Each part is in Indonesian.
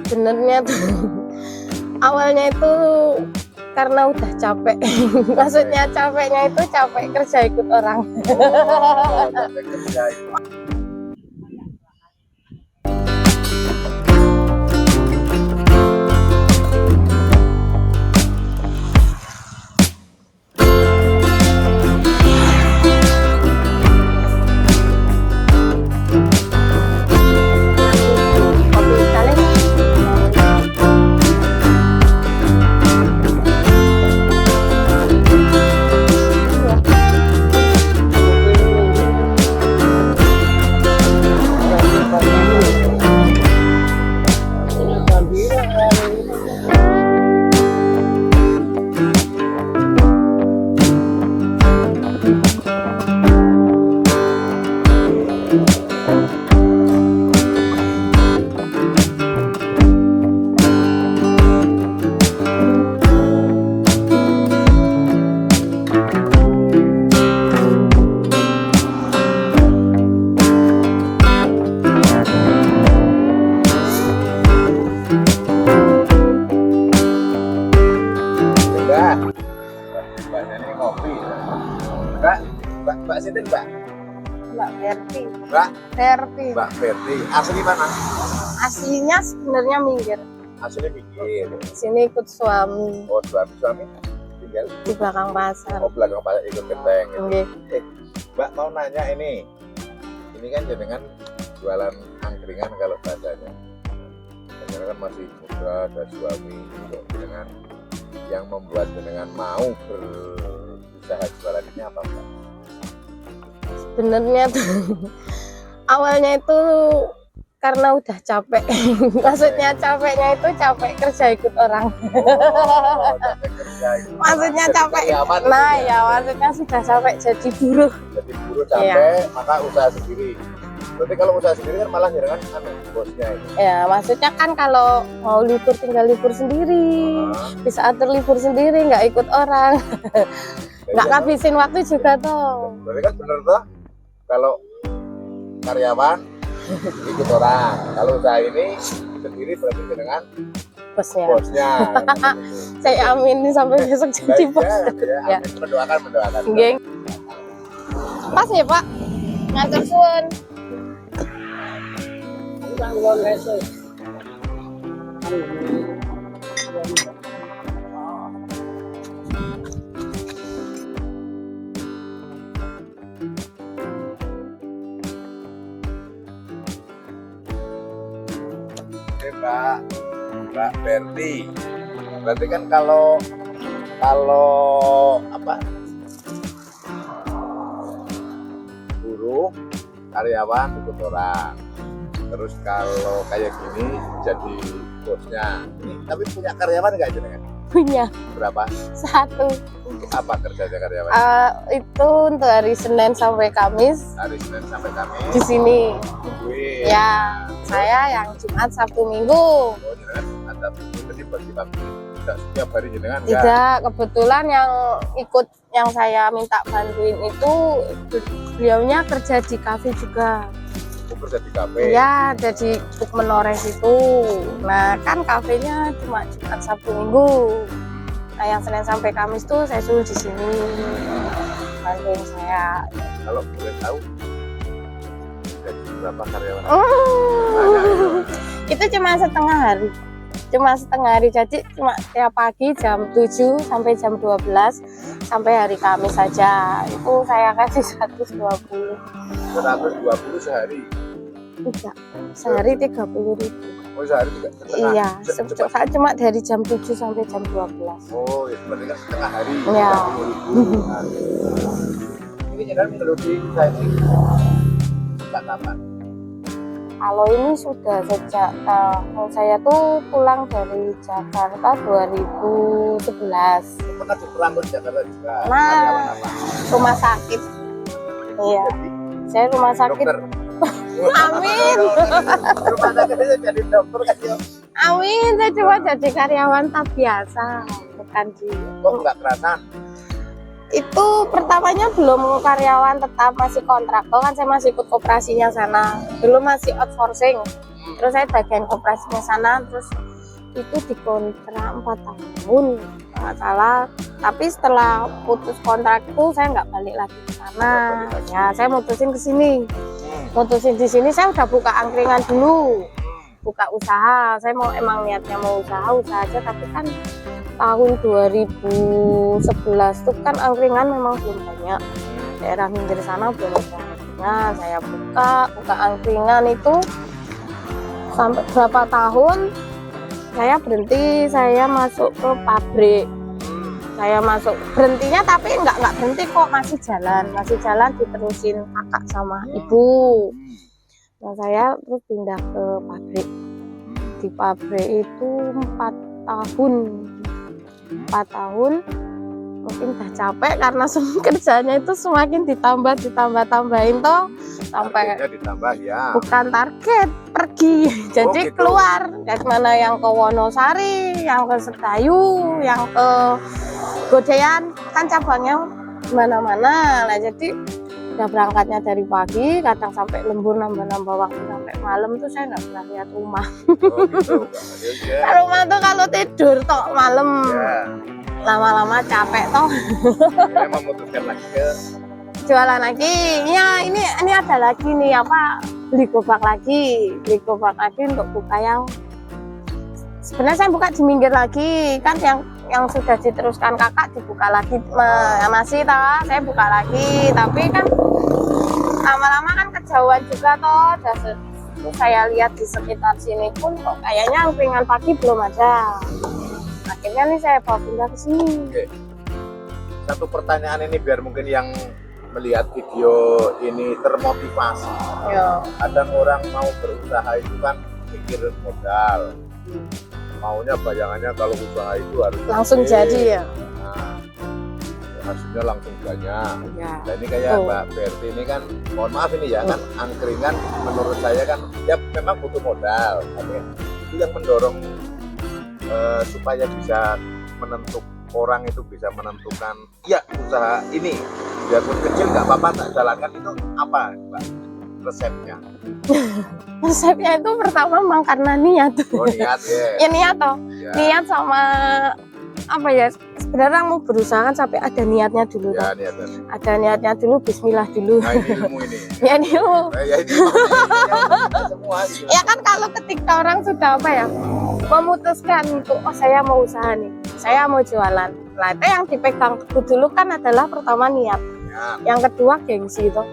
Sebenarnya tuh awalnya itu karena udah capek. Maksudnya capeknya itu capek kerja ikut orang. Capek kerja itu. Mbaknya ini ngopi. Mbak Sinten, Mbak? Mbak Verti. Mbak Verti. Mbak Verti. Asli mana? Aslinya sebenarnya minggir. Aslinya mikir. Sini ikut suami Oh, suami tinggal di belakang pasar. oh belakang pasar ikut genteng. Nggih. Mbak mau nanya ini kan jenengan jualan angkringan kalau bahasanya. Jenengan kan masih muda, ada suami, dengan yang membuat jenengan mau berusaha jualan ini apa, Mbak? Sebenarnya tuh awalnya itu karena udah capek. Maksudnya capeknya itu capek kerja ikut orang. Oh, capek kerja itu. Maksudnya Jadi capek. karyawan Nah gitu ya maksudnya sudah capek jadi buruh. Jadi buruh capek, maka usaha sendiri. Berarti kalau usaha sendiri kan malah jangan bosnya itu. Ya maksudnya kan kalau mau libur tinggal libur sendiri. Bisa atur libur sendiri, nggak ikut orang. Nggak ngabisin waktu juga toh. Berarti kan bener toh, kalau karyawan ikut orang, kalau usaha ini sendiri berarti dengan Bosnya. bosnya. Saya aminin sampai besok jadi bos. Ya. Mendoakan. Geng. Pas ya Pak, ngatur suun. Oke, Mbak Verti. Berarti kan kalau apa? Buruh, karyawan ikut orang. Terus kalau kayak gini jadi bosnya. Ini tapi punya karyawan nggak jenengan? Punya Berapa? 1. Apa kerjanya karyawan? Itu untuk hari Senin sampai Kamis Hari Senin sampai Kamis. di sini. Tungguin. Ya, saya yang Jumat, Sabtu, Minggu. Oh, jenengan ada jadi bagi-bagi. Tidak setiap hari jenengan enggak? Tidak, kebetulan yang saya minta bantuin itu beliaunya kerja di kafe juga. Kerja di kafe. Iya, jadi Buk Menores itu. Nah, kan kafenya cuma Jumat, Sabtu, Minggu. Nah, yang Senin sampai Kamis tuh saya suruh di sini bantuin saya. Kalau boleh tahu gaji berapa karyawan? Itu cuma setengah hari. Jadi cuma tiap pagi jam 7 sampai jam 12 sampai hari Kamis saja. Itu saya kasih 120. 120 sehari. Tidak, sehari 30.000. Oh, sehari juga setengah. Iya, saya cuma dari jam 7 sampai jam 12. Oh, ya berarti kan setengah hari. Iya. 30.000. Ini jangan menggeluti saya ini. Sejak kapan? Kalau ini sudah sejak saya tuh pulang dari Jakarta 2011. Pernah diperambut Jakarta juga. Nah, Karyawan apa? rumah sakit. Iya, saya rumah sakit. Dokter. Amin. Rumah sakitnya jadi dokter kan ya. Amin, saya cuma jadi karyawan tak biasa, bukan di. Kok nggak kerasan? Itu pertamanya belum karyawan tetap, masih kontraktor kan, saya masih ikut koperasinya sana. Dulu masih outsourcing. Terus saya bagian koperasinya sana, terus itu dikontrak 4 tahun nggak salah. Tapi setelah putus kontrak itu saya nggak balik lagi ke sana. Ya saya mutusin ke sini. Mutusin di sini saya udah buka angkringan dulu, buka usaha. Saya mau emang niatnya mau usaha aja, tapi kan tahun 2011 tuh kan angkringan memang belum banyak, daerah pinggir sana belum ada angkringan. Saya buka angkringan itu sampai berapa tahun saya berhenti, saya masuk ke pabrik. Saya masuk berhentinya, tapi nggak berhenti kok, masih jalan diterusin kakak sama ibu. Nah saya terus pindah ke pabrik. Di pabrik itu 4 tahun, mungkin udah capek karena kerjanya itu semakin tambahin toh, sampai ditambah ya. Bukan target, pergi. Jadi gitu. Keluar dari mana, yang ke Wonosari, yang ke Sedayu, yang ke Godean, kan cabangnya mana-mana lah. Jadi udah berangkatnya dari pagi, kadang sampai lembur, nambah waktu sampai malam tuh saya nggak pernah lihat rumah. Gitu. Rumah tuh kalau tidur toh malam. Ya. Lama-lama capek toh. Saya memutuskan lagi ke Jualan lagi. Ya ini ada lagi nih apa, beli gobak lagi untuk buka yang sebenarnya saya buka di minggir lagi kan, yang sudah diteruskan kakak dibuka lagi. Masih tahu saya buka lagi, tapi kan lama-lama kan kejauhan juga toh. Terus saya lihat di sekitar sini pun kok kayaknya angkringan pagi belum ada. Akhirnya nih saya bawa pindah ke sini. Oke. Satu pertanyaan ini biar mungkin yang melihat video ini termotivasi. Ya. Kadang orang mau berusaha itu kan mikir modal. Maunya bayangannya kalau usaha itu harus Langsung gede. jadi ya. Nah, hasilnya langsung banyak. Ya. Nah, ini kayak Mbak Berti ini kan, mohon maaf ini ya, kan angkringan menurut saya kan ya memang butuh modal, tapi itu yang mendorong supaya bisa orang itu bisa menentukan ya usaha ini biarpun kecil nggak apa-apa tak jalankan, itu apa Mbak resepnya? Resepnya itu pertama memang karena niat. Oh niat ya. Ya niat toh. Ya. Niat sama apa ya, sebenarnya mau berusaha kan sampai ada niatnya dulu Ya, toh. niat. Ada niatnya dulu, bismillah dulu. Nah ini ilmu ini. Ya ilmu. Nah, ya ini semua. Ya kan kalau ketika orang sudah apa ya, memutuskan untuk saya mau usaha nih, saya mau jualan. Nah itu yang dipegang dulu kan adalah pertama niat. Ya, Yang kedua gengsi itu.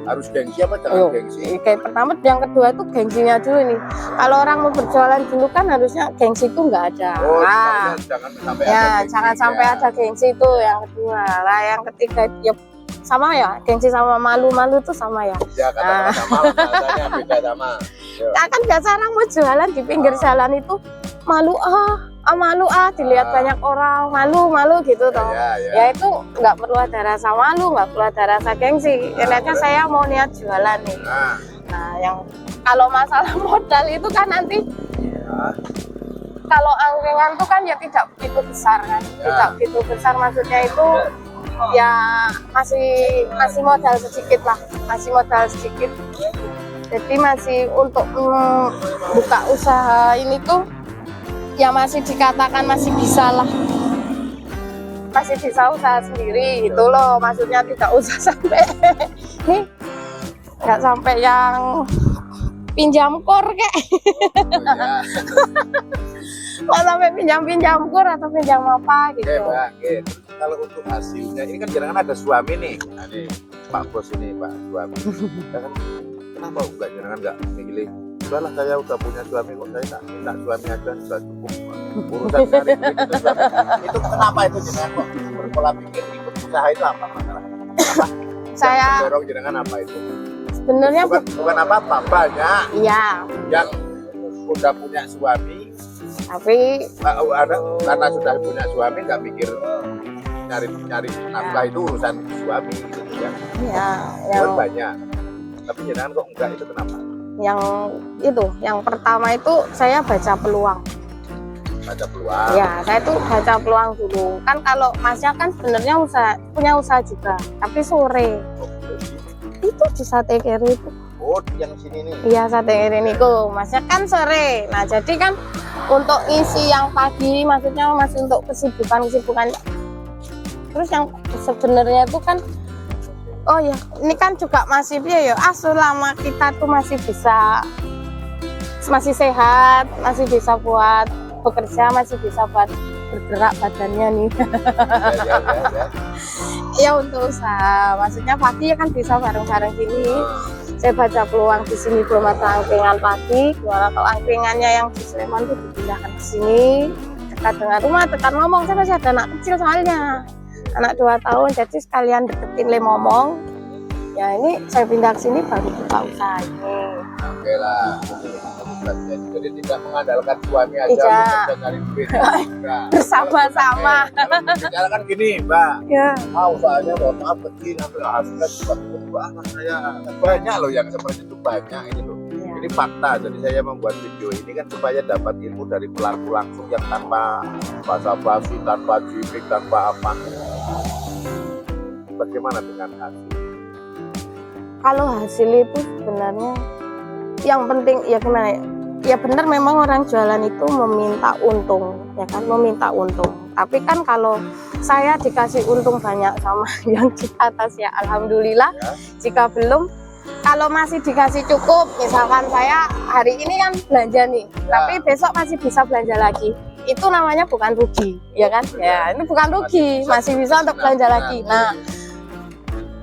harus gengsi apa jangan gengsi? Kayak pertama, yang kedua itu gengsinya dulu nih. Kalau orang mau berjualan dulu kan harusnya gengsi itu nggak ada. Oh, Nah, jangan sampai ya ada gengsi, jangan sampai ya. ada gengsi itu yang kedua. Nah yang ketiga ya sama ya, gengsi sama malu itu sama ya. Ya kata-kata sama, bahasanya beda sama. Yo. Nah, kan biasa orang mau jualan di pinggir jalan itu malu dilihat banyak orang, malu gitu toh. Ya itu nggak perlu ada rasa malu, nggak perlu ada rasa gengsi. Intinya saya mau niat jualan nih. Nah yang kalau masalah modal itu kan nanti kalau angkringan itu kan ya tidak begitu besar kan, tidak begitu besar, maksudnya itu ya masih modal sedikit lah, jadi masih untuk buka usaha ini tuh ya masih dikatakan masih bisa lah, masih bisa usaha sendiri gitu loh, maksudnya tidak usah sampai nih, nggak sampai yang pinjam kor kayak nggak sampai pinjam kur atau pinjam apa gitu. Oke Mbak, kalau untuk hasilnya ini kan jangan ada suami nih, nah, nih Pak Bos ini Pak suami, kan, kenapa enggak jangan nggak milih? Udahlah saya udah punya suami kok, saya tak minta suami aja sudah cukup, urusan cari duit itu suami. Itu kenapa itu jangan kok berpola pikir ikut usaha itu apa masalahnya? Apa? Saya dorong jenengan apa itu? sebenarnya Bukan apa-apa, banyak iya, yang udah punya suami tapi karena sudah punya suami nggak mikir nyari nafkah itu urusan suami gitu ya. ya Kan banyak, tapi jangan kok enggak, itu kenapa? yang pertama itu saya baca peluang. Ya saya tuh baca peluang dulu kan, kalau masnya kan sebenarnya punya usaha juga, tapi sore itu di Sate Keri itu Oh, yang sini nih. Iya, sate ini niku. Masnya kan sore. Nah, jadi kan untuk isi yang pagi, maksudnya masih untuk kesibukan. Terus yang sebenarnya itu kan, oh ya, ini kan juga masih ya, selama kita tuh masih sehat, masih bisa buat bekerja, masih bisa buat bergerak badannya nih. Ya. Ya untuk usaha, maksudnya pagi ya kan bisa bareng-bareng gini. Saya baca peluang di sini belum ada angkringan pagi. Gimana kalau angkringannya yang di Sleman itu dipindahkan ke sini, dekat dengan rumah, dekat ngomong. Saya masih ada anak kecil soalnya, anak 2 tahun, jadi sekalian deketin le ngomong. Ya ini saya pindah ke sini baru buka usaha ini. Oke lah. Jadi tidak mengandalkan suami aja Iya. untuk kerja cari duit. Nah, Bersama-sama. Kalau bicara kan gini, Mbak. Ya. Usahanya mohon maaf kecil, nanti hasilnya juga banget saya. Banyak loh yang seperti itu, banyak ini loh. Ya. Ini fakta, jadi saya membuat video ini kan supaya dapat ilmu dari pelaku langsung yang tanpa basa-basi, tanpa gimmick, tanpa apa. Bagaimana dengan hasil? Kalau hasil itu sebenarnya yang penting ya gimana ya? Ya benar memang orang jualan itu meminta untung, ya kan, meminta untung. Tapi kan kalau saya dikasih untung banyak sama yang di atas ya alhamdulillah. Ya. Jika belum, kalau masih dikasih cukup, misalkan saya hari ini kan belanja nih, tapi besok masih bisa belanja lagi. Itu namanya bukan rugi, ya kan? Ya, ini bukan rugi, masih bisa untuk belanja lagi. Nah,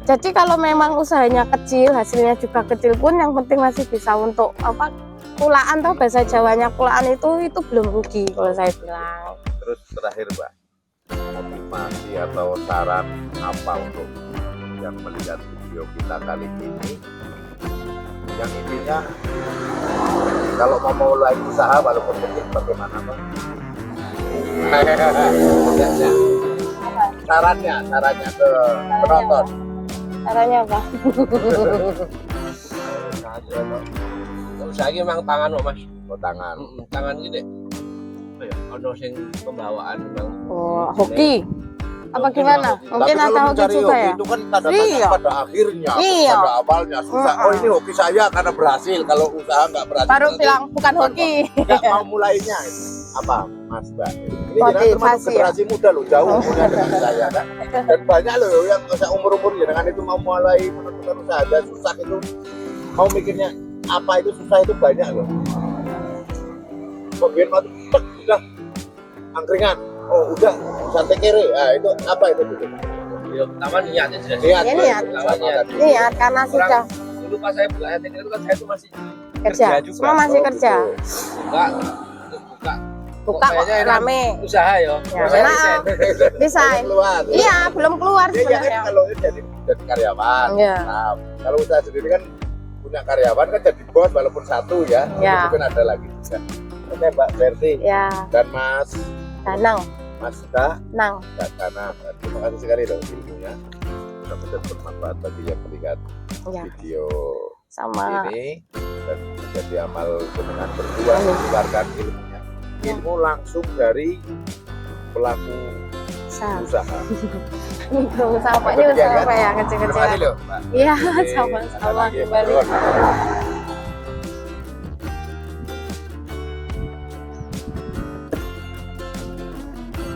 jadi kalau memang usahanya kecil, hasilnya juga kecil pun, yang penting masih bisa untuk apa? Kulaan, atau bahasa Jawanya kulaan itu belum rugi kalau saya bilang. Terus terakhir, Mbak, motivasi atau saran apa untuk yang melihat video kita kali ini? Yang intinya kalau mau mulai usaha walaupun kecil bagaimana, Mbak? Sarannya ke penonton. Caranya apa? Saya memang tangan kok, Mas. Oh, tangan. Tangan gini. Apa ya? Ono sing pembawaan memang. Oh, hoki. Apa gimana? Mungkin Tapi ada kalau hoki mencari juga hoki ya? itu kan tanda tanya Iya. pada akhirnya, Iya. pada awalnya susah. Oh, ini hoki saya karena berhasil. Kalau usaha nggak berhasil, Baru nanti bilang bukan hoki. nggak mau mulainya. Apa, Mas Mbak? Ini jenengan termasuk Motivasi ya? generasi muda loh, jauh umurnya dengan saya kan. Dan banyak loh yang umur jenengan itu mau mulai menentukan usaha dan susah itu, mau mikirnya apa itu susah itu banyak loh. Kemudian waktu tek, udah angkringan, oh udah sate kere, itu apa itu? Ya, pertama niatnya jelas. Niat, Ya, niat. sama tadi. Iya, karena sudah Dulu pas saya buka ATM itu kan saya tuh masih kerja. juga. Semua masih Oh, kerja. gitu. buka Buka kok kayaknya enak. rame. Usaha ya. Ya, Saya enak. desain. Bisa. Belum keluar. Iya, belum keluar Ya, ya kan sebenarnya. kalau jadi karyawan. Iya. Nah, kalau usaha sendiri kan punya karyawan kan jadi bos walaupun satu ya. Ya. Itu kan ada lagi juga. Oke, Mbak Berti Ya, dan Mas Danang, Danang. Nang. Terima kasih sekali loh ilmunya. Mudah-mudahan bermanfaat bagi yang melihat Ya, video sama ini dan menjadi amal dengan berdua Amin. mengeluarkan ilmunya. Ilmu langsung dari pelaku usaha. usaha. Mikro usaha apa? Ini usaha apa ya? Terima kasih Kecil-kecilan. loh, Mbak. Iya, Oke, sama-sama lagi. kembali.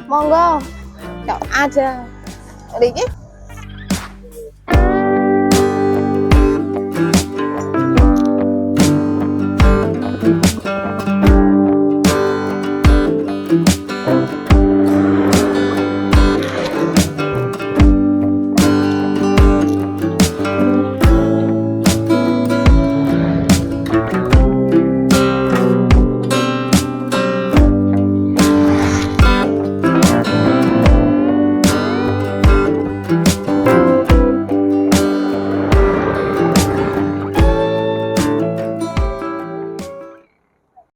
Monggo. Yuk, ada. Riki?